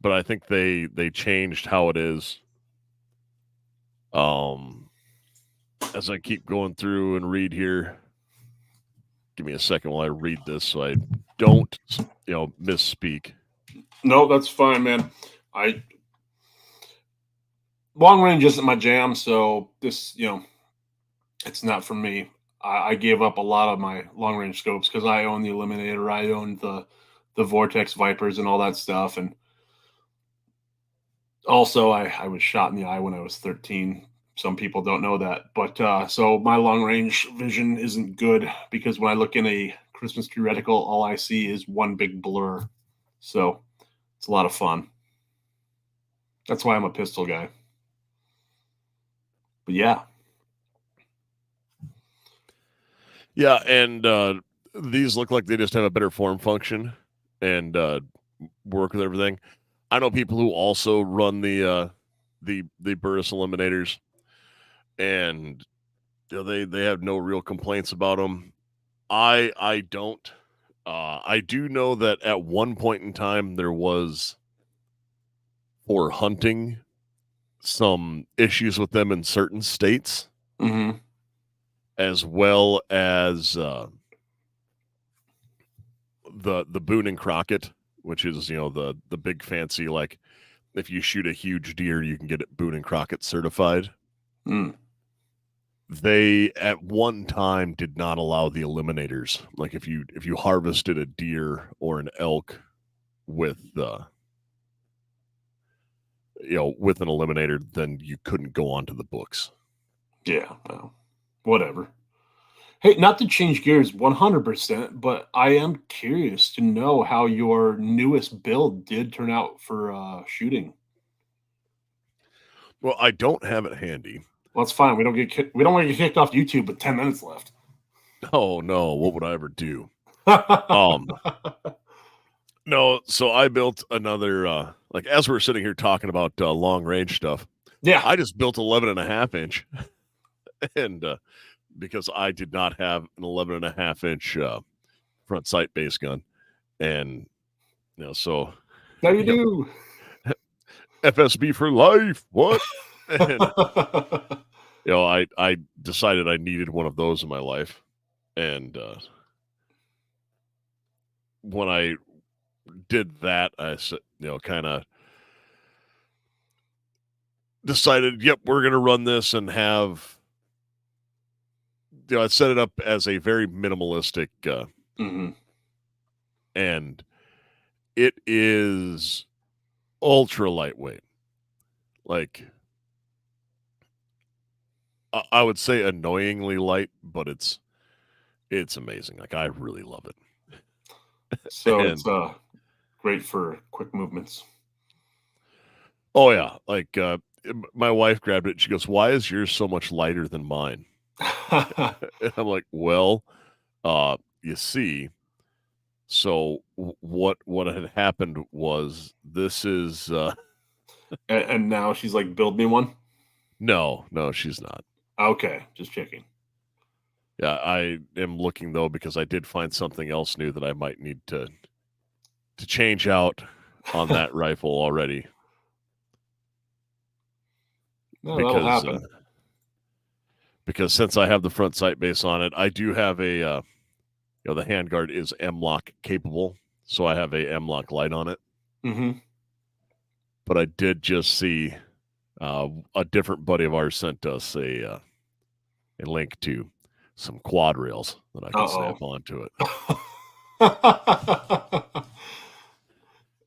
But I think they changed how it is. As I keep going through and read here, give me a second while I read this so I don't misspeak. No, that's fine, man. I long range isn't my jam, so this, it's not for me. I gave up a lot of my long range scopes because I own the Eliminator, I own the Vortex Vipers and all that stuff, and also I was shot in the eye when I was 13. Some people don't know that, but so my long range vision isn't good because when I look in a Christmas tree reticle, all I see is one big blur. So it's a lot of fun. That's why I'm a pistol guy. But yeah. Yeah, and these look like they just have a better form function and work with everything. I know people who also run the Burris Eliminators, and they have no real complaints about them. I don't. I do know that at one point in time there was, for hunting, some issues with them in certain states, Hmm. as well as the Boone and Crockett, which is the big fancy, like if you shoot a huge deer, you can get it Boone and Crockett certified. Mm. They at one time did not allow the eliminators. Like if you harvested a deer or an elk with with an eliminator, then you couldn't go onto the books. Yeah. Well, whatever. Hey, not to change gears 100%, but I am curious to know how your newest build did turn out for shooting. Well, I don't have it handy. Well, it's fine. We don't want to get kicked off YouTube with 10 minutes left. Oh no, what would I ever do? No, so I built another like as we're sitting here talking about long range stuff. Yeah. I just built 11.5 inch and because I did not have an 11.5 inch front sight base gun. And so Now you do. FSB for life. What? And I decided I needed one of those in my life. And when I did that, I said, kind of decided, yep, we're going to run this and have, I set it up as a very minimalistic, and it is ultra lightweight. Like, I would say annoyingly light, but it's amazing. Like, I really love it. So it's great for quick movements. Oh yeah, like my wife grabbed it. And she goes, "Why is yours so much lighter than mine?" And I'm like, "Well, you see, so what had happened was this is and now she's like, build me one. no, she's not. Okay, just checking. Yeah, I am looking though because I did find something else new that I might need to change out on that rifle already. No, that'll happen. Because since I have the front sight base on it, I do have a the handguard is M-lock capable, so I have a M-lock light on it. Mm-hmm. But I did just see a different buddy of ours sent us a link to some quad rails that I can snap onto it.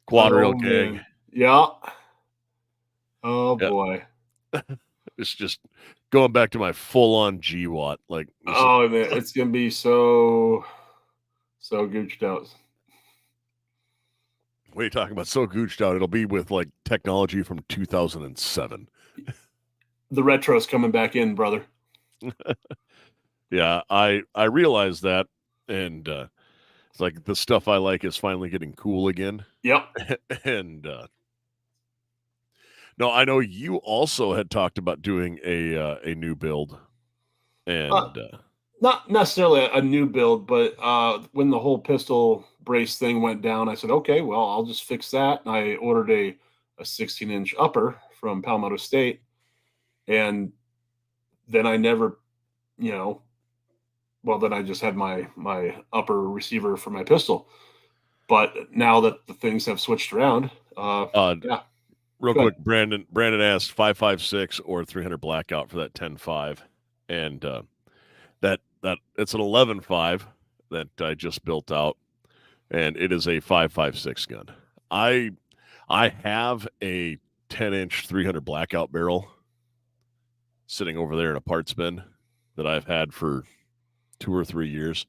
Quad rail gang. Man. Yeah. Oh boy. It's just going back to my full-on GWAT. Like, oh man, it's gonna be so gooched out. What are you talking about? So gooched out. It'll be with like technology from 2007. The retro's coming back in, brother. Yeah, I realize that, and it's like the stuff I like is finally getting cool again. Yep. And no, I know you also had talked about doing a new build, and not necessarily a new build, but when the whole pistol brace thing went down, I said, okay, well, I'll just fix that. And I ordered a 16-inch upper from Palmetto State, and then I never, then I just had my upper receiver for my pistol. But now that the things have switched around, yeah. Real quick, Brandon asked 5.56 or 300 blackout for that 10.5, and that it's an 11.5 that I just built out, and it is a 5.56 gun. I have a 10-inch 300 blackout barrel sitting over there in a parts bin that I've had for 2 or 3 years,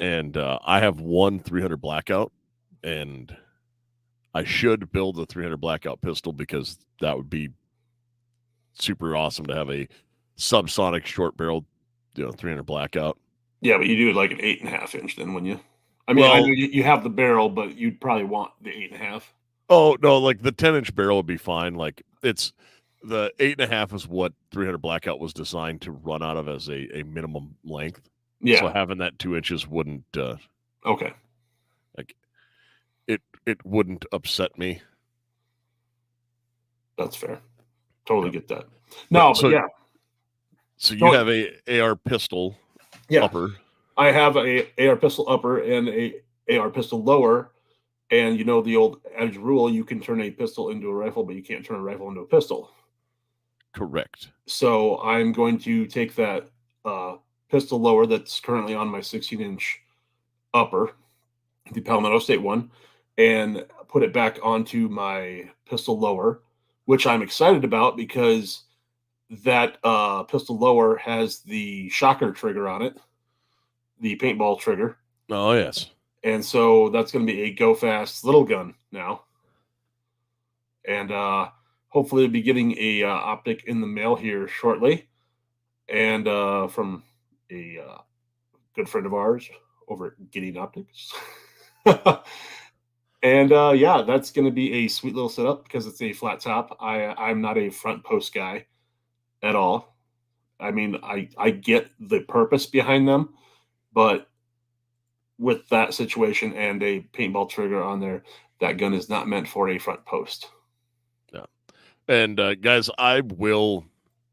and I have one 300 blackout, and I should build a 300 blackout pistol because that would be super awesome to have a subsonic short barrel, 300 blackout. Yeah, but you do it like an 8.5-inch then, wouldn't you? I mean, I know you have the barrel, but you'd probably want the 8.5. Oh no, like the 10-inch barrel would be fine. Like it's the 8.5 is what 300 blackout was designed to run out of as a minimum length. Yeah. So having that 2 inches wouldn't. Okay. Like it wouldn't upset me. That's fair. Totally get that. No, but yeah. So you have a AR pistol upper. I have a AR pistol upper and a AR pistol lower. And the old adage rule, you can turn a pistol into a rifle, but you can't turn a rifle into a pistol. Correct. So I'm going to take that pistol lower that's currently on my 16-inch upper, the Palmetto State one, and put it back onto my pistol lower, which I'm excited about because that pistol lower has the shocker trigger on it. the paintball trigger. Oh, yes. And so that's going to be a Go Fast little gun now. And hopefully be getting a optic in the mail here shortly. And from a good friend of ours over at Getting Optics. And yeah, that's going to be a sweet little setup because it's a flat top. I'm not a front post guy at all. I mean, I get the purpose behind them, but with that situation and a paintball trigger on there, that gun is not meant for a front post. Yeah. And guys, I will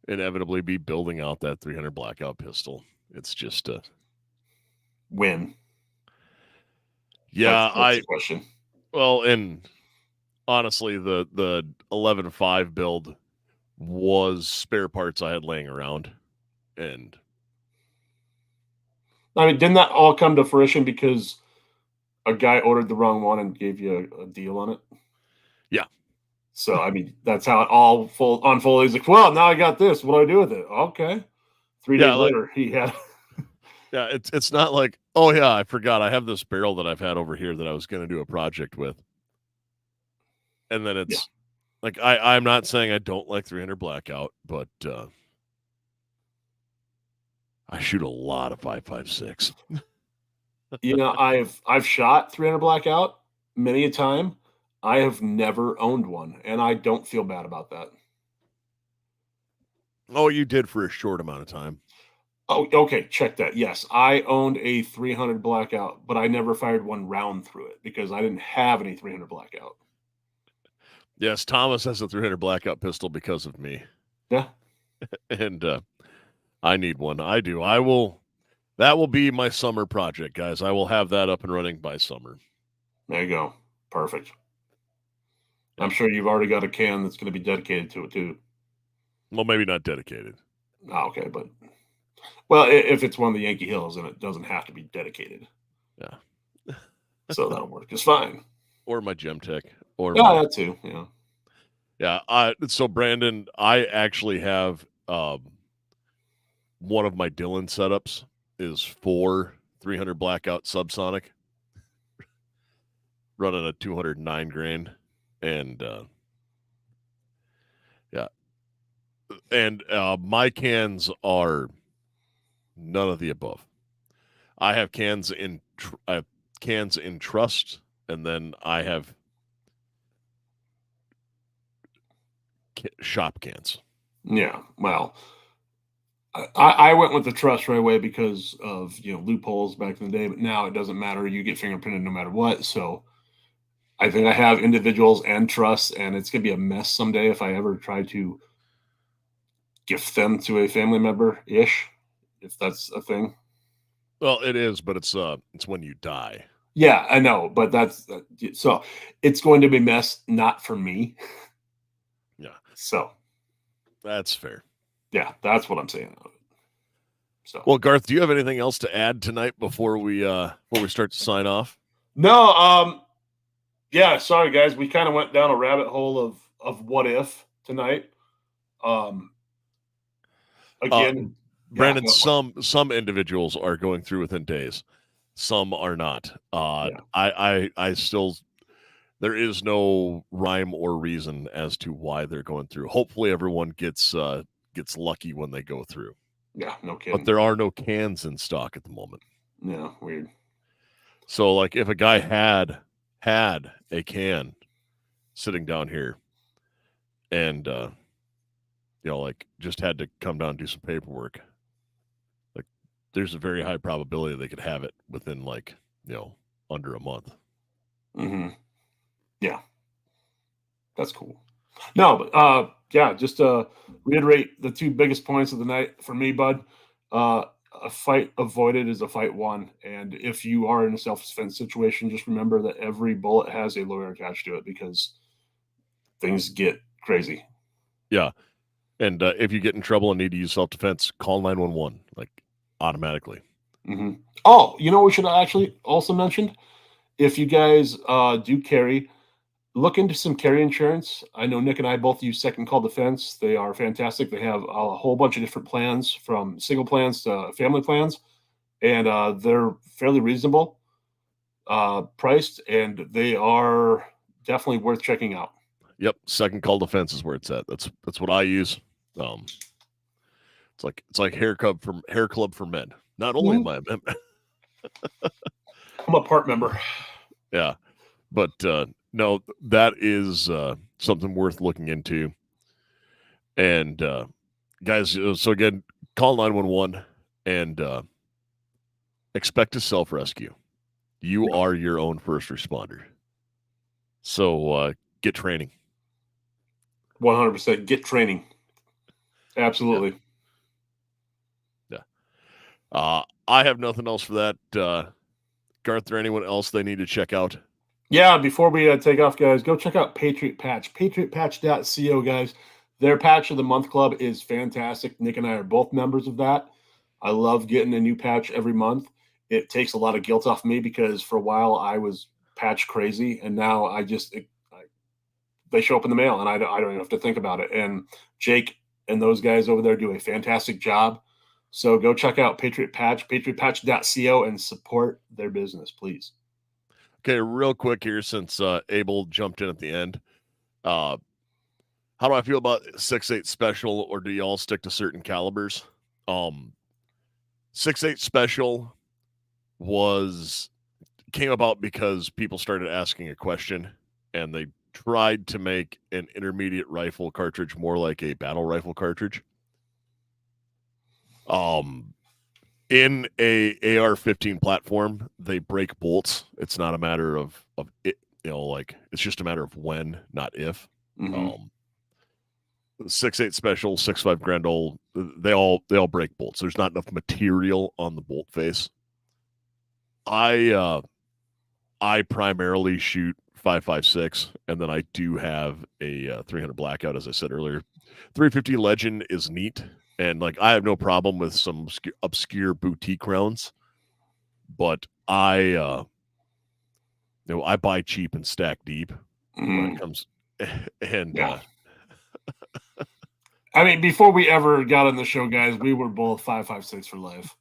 inevitably be building out that 300 blackout pistol. It's just When? Yeah, that's the question. Well, and honestly, the 11.5 build was spare parts I had laying around, and I mean, didn't that all come to fruition because a guy ordered the wrong one and gave you a deal on it? Yeah. So I mean, that's how it all unfolded. He's like, "Well, now I got this. What do I do with it?" Okay. 3 days later, he had. Yeah, it's not like, oh yeah, I forgot I have this barrel that I've had over here that I was going to do a project with, and then it's like I'm not saying I don't like 300 blackout, but I shoot a lot of 5.56. You know, I've shot 300 blackout many a time. I have never owned one, and I don't feel bad about that. Oh, you did for a short amount of time. Oh, okay. Check that. Yes, I owned a 300 blackout, but I never fired one round through it because I didn't have any 300 blackout. Yes, Thomas has a 300 blackout pistol because of me. Yeah. And I need one. I do. I will. That will be my summer project, guys. I will have that up and running by summer. There you go. Perfect. I'm sure you've already got a can that's going to be dedicated to it too. Well, maybe not dedicated. Oh, okay, but well, if it's one of the Yankee Hills, then it doesn't have to be dedicated. Yeah. So that'll work just fine. Or my Gemtech. Or that too. Yeah. Yeah. So Brandon, I actually have one of my Dylan setups is for 300 blackout subsonic, running a 209 grain, and yeah, and my cans are none of the above. I have cans in Trust, and then I have shop cans. Yeah. Well, I went with the Trust right away because of loopholes back in the day, but now it doesn't matter. You get fingerprinted no matter what. So I think I have individuals and trusts, and it's gonna be a mess someday if I ever try to gift them to a family member ish, if that's a thing. Well, it is, but it's when you die. Yeah, I know, but that's so it's going to be a mess, not for me. Yeah. So that's fair. Yeah, that's what I'm saying. So, well, Garth, do you have anything else to add tonight before we start to sign off? No. Yeah. Sorry, guys. We kind of went down a rabbit hole of what if tonight. Again, Brandon, some individuals are going through within days. Some are not. I still. There is no rhyme or reason as to why they're going through. Hopefully, everyone gets lucky when they go through. Yeah, no kidding. But there are no cans in stock at the moment. Yeah, weird. So, like, if a guy had a can sitting down here, and like, just had to come down and do some paperwork, like, there's a very high probability they could have it within, like, under a month. Mm-hmm. Yeah, that's cool. No, but yeah, just to reiterate the two biggest points of the night for me, bud. A fight avoided is a fight won. And if you are in a self-defense situation, just remember that every bullet has a lawyer attached to it because things get crazy. Yeah. And if you get in trouble and need to use self-defense, call 911, like, automatically. Mm-hmm. Oh, you know what we should actually also mention? If you guys do carry, look into some carry insurance. I know Nick and I both use Second Call Defense. They are fantastic. They have a whole bunch of different plans, from single plans to family plans. and they're fairly reasonable priced, and they are definitely worth checking out. Yep, Second Call Defense is where it's at. That's what I use. It's like hair club for men. Not only am I a member, I'm a part member. Yeah, but no, that is something worth looking into. And guys, so again, call 911 and expect a self-rescue. You are your own first responder. So get training. 100% get training. Absolutely. Yeah. I have nothing else for that. Garth, or anyone else they need to check out? Yeah, before we take off, guys, go check out Patriot Patch. PatriotPatch.co, guys. Their Patch of the Month Club is fantastic. Nick and I are both members of that. I love getting a new patch every month. It takes a lot of guilt off me because for a while I was patch crazy, and now they show up in the mail, and I don't even have to think about it. And Jake and those guys over there do a fantastic job. So go check out Patriot Patch, patriotpatch.co, and support their business, please. Okay, real quick here, since Abel jumped in at the end. How do I feel about 6.8 special, or do y'all stick to certain calibers? 6.8 special came about because people started asking a question, and they tried to make an intermediate rifle cartridge more like a battle rifle cartridge. In a AR-15 platform, they break bolts. It's not a matter of it, like it's just a matter of when, not if. 6.8 special, 6.5 Grendel, they all break bolts. There's not enough material on the bolt face. I primarily shoot 5.56, and then I do have a 300 Blackout, as I said earlier. 350 Legend is neat, and like I have no problem with some obscure boutique rounds, but I buy cheap and stack deep when it comes, and I mean, before we ever got on the show, guys, we were both 5.56 for life.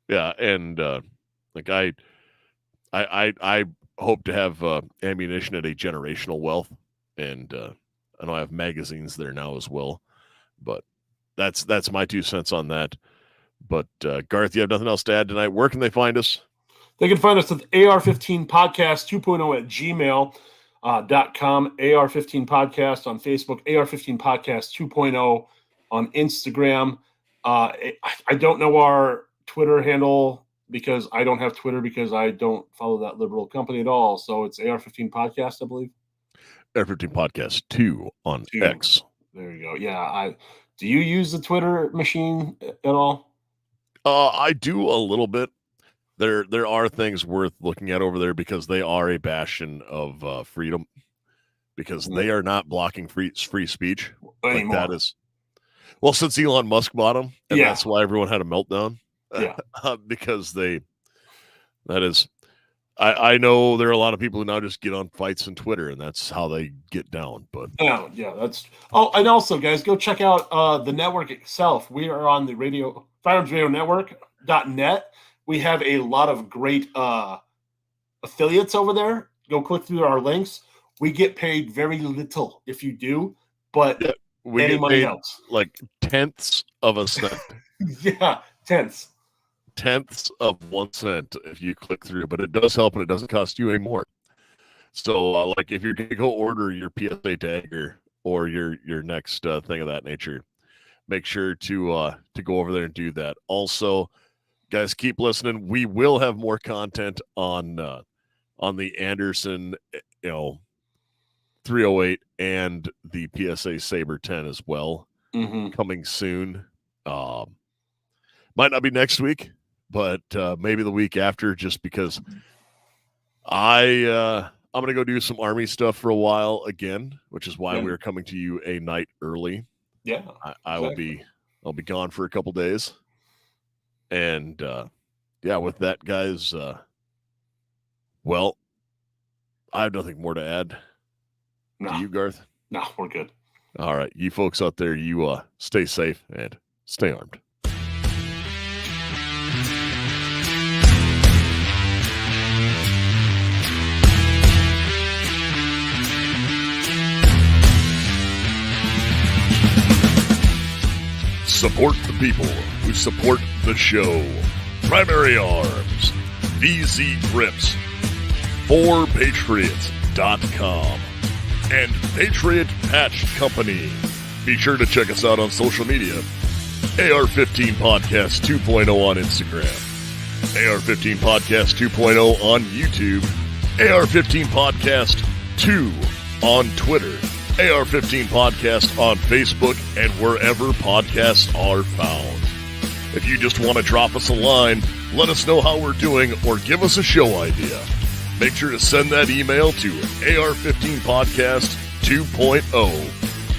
Yeah, and like I hope to have ammunition at a generational wealth, and I know I have magazines there now as well, but that's my 2 cents on that. But Garth, you have nothing else to add tonight? Where can they find us? They can find us at AR-15 Podcast 2.0 at gmail.com, AR-15 Podcast on Facebook, AR-15 Podcast 2.0 on Instagram. I don't know our Twitter handle because I don't have Twitter because I don't follow that liberal company at all. So it's AR-15 Podcast, I believe. AR-15 Podcast 2 on X. There you go. Yeah. Do you use the Twitter machine at all? I do a little bit. There are things worth looking at over there because they are a bastion of freedom, because they are not blocking free speech anymore. Like that is, well, since Elon Musk bought them, and that's why everyone had a meltdown. Because I know there are a lot of people who now just get on fights on Twitter, and that's how they get down. But and also, guys, go check out the network itself. We are on the Firearms Radio Network.net. We have a lot of great affiliates over there. Go click through our links. We get paid very little if you do, but we any get money paid helps. Like tenths of a cent. Tenths of 1 cent if you click through, but it does help, and it doesn't cost you any more. So, like if you're gonna go order your PSA dagger or your next thing of that nature, make sure to go over there and do that. Also, guys, keep listening. We will have more content on the Anderson, 308 and the PSA Saber 10 as well, coming soon. Might not be next week, but maybe the week after, just because I'm gonna go do some Army stuff for a while again, which is why we're coming to you a night early. Yeah, I'll be gone for a couple days, and with that, guys, well, I have nothing more to add. No. Do you, Garth? No, we're good. All right, you folks out there, you stay safe and stay armed. Support the people who support the show. Primary Arms, VZ Grips, 4Patriots.com, and Patriot Patch Company. Be sure to check us out on social media. AR-15 Podcast 2.0 on Instagram. AR-15 Podcast 2.0 on YouTube. AR-15 Podcast 2 on Twitter. AR-15 Podcast on Facebook and wherever podcasts are found. If you just want to drop us a line, let us know how we're doing, or give us a show idea, make sure to send that email to AR-15podcast 2.0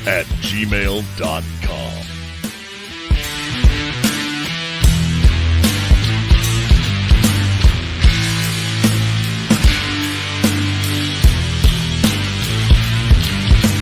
@gmail.com.